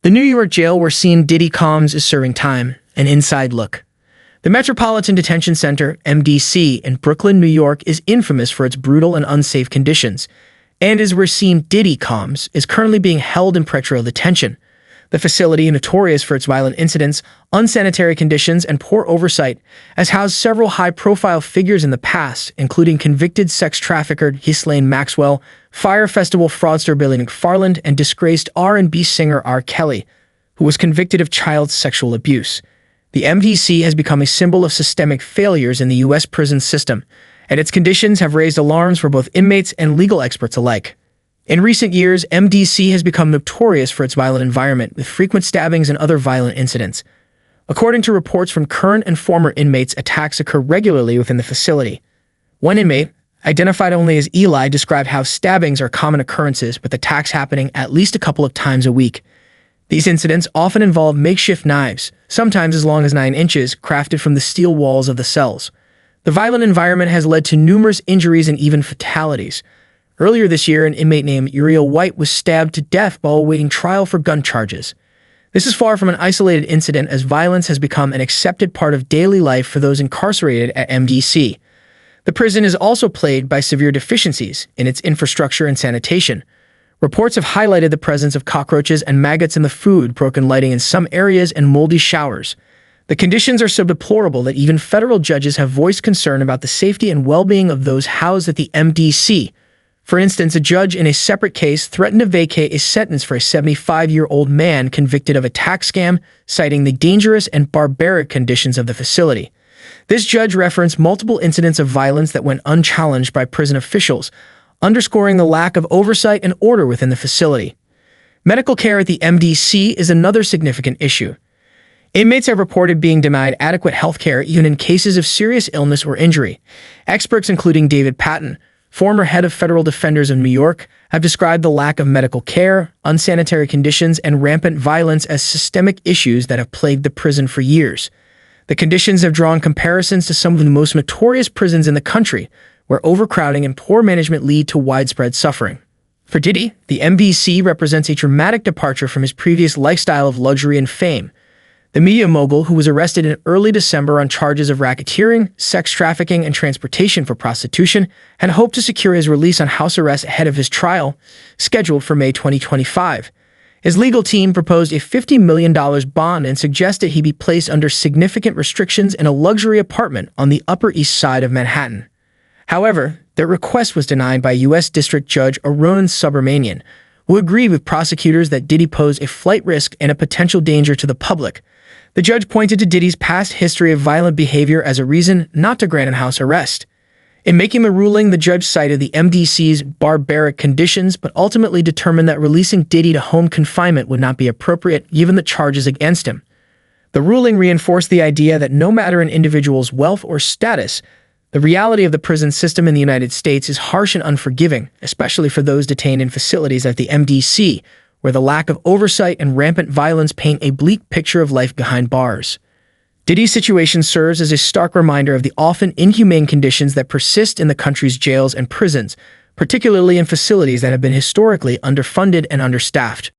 The New York jail where Diddy Combs is serving time, an inside look. The Metropolitan Detention Center, MDC, in Brooklyn, New York is infamous for its brutal and unsafe conditions, and is where Diddy Combs is currently being held in pretrial detention. The facility, notorious for its violent incidents, unsanitary conditions, and poor oversight, has housed several high-profile figures in the past, including convicted sex trafficker Ghislaine Maxwell, Fyre Festival fraudster Billy McFarland, and disgraced R&B singer R. Kelly, who was convicted of child sexual abuse. The MDC has become a symbol of systemic failures in the U.S. prison system, and its conditions have raised alarms for both inmates and legal experts alike. In recent years, MDC has become notorious for its violent environment, with frequent stabbings and other violent incidents. According to reports from current and former inmates, attacks occur regularly within the facility. One inmate, identified only as Eli, described how stabbings are common occurrences, with attacks happening at least a couple of times a week. These incidents often involve makeshift knives, sometimes as long as 9 inches, crafted from the steel walls of the cells. The violent environment has led to numerous injuries and even fatalities. Earlier this year, an inmate named Uriel White was stabbed to death while awaiting trial for gun charges. This is far from an isolated incident, as violence has become an accepted part of daily life for those incarcerated at MDC. The prison is also plagued by severe deficiencies in its infrastructure and sanitation. Reports have highlighted the presence of cockroaches and maggots in the food, broken lighting in some areas, and moldy showers. The conditions are so deplorable that even federal judges have voiced concern about the safety and well-being of those housed at the MDC. For instance, a judge in a separate case threatened to vacate a sentence for a 75-year-old man convicted of a tax scam, citing the dangerous and barbaric conditions of the facility. This judge referenced multiple incidents of violence that went unchallenged by prison officials, underscoring the lack of oversight and order within the facility. Medical care at the MDC is another significant issue. Inmates have reported being denied adequate health care even in cases of serious illness or injury. Experts, including David Patton, former head of federal defenders of New York, have described the lack of medical care, unsanitary conditions, and rampant violence as systemic issues that have plagued the prison for years. The conditions have drawn comparisons to some of the most notorious prisons in the country, where overcrowding and poor management lead to widespread suffering. For Diddy, the MDC represents a dramatic departure from his previous lifestyle of luxury and fame. The media mogul, who was arrested in early December on charges of racketeering, sex trafficking, and transportation for prostitution, had hoped to secure his release on house arrest ahead of his trial, scheduled for May 2025. His legal team proposed a $50 million bond and suggested he be placed under significant restrictions in a luxury apartment on the Upper East Side of Manhattan. However, their request was denied by U.S. District Judge Arun Subramanian, who agreed with prosecutors that Diddy posed a flight risk and a potential danger to the public. The judge pointed to Diddy's past history of violent behavior as a reason not to grant a house arrest. In making the ruling, the judge cited the MDC's barbaric conditions, but ultimately determined that releasing Diddy to home confinement would not be appropriate, given the charges against him. The ruling reinforced the idea that no matter an individual's wealth or status, the reality of the prison system in the United States is harsh and unforgiving, especially for those detained in facilities like the MDC, where the lack of oversight and rampant violence paint a bleak picture of life behind bars. Diddy's situation serves as a stark reminder of the often inhumane conditions that persist in the country's jails and prisons, particularly in facilities that have been historically underfunded and understaffed.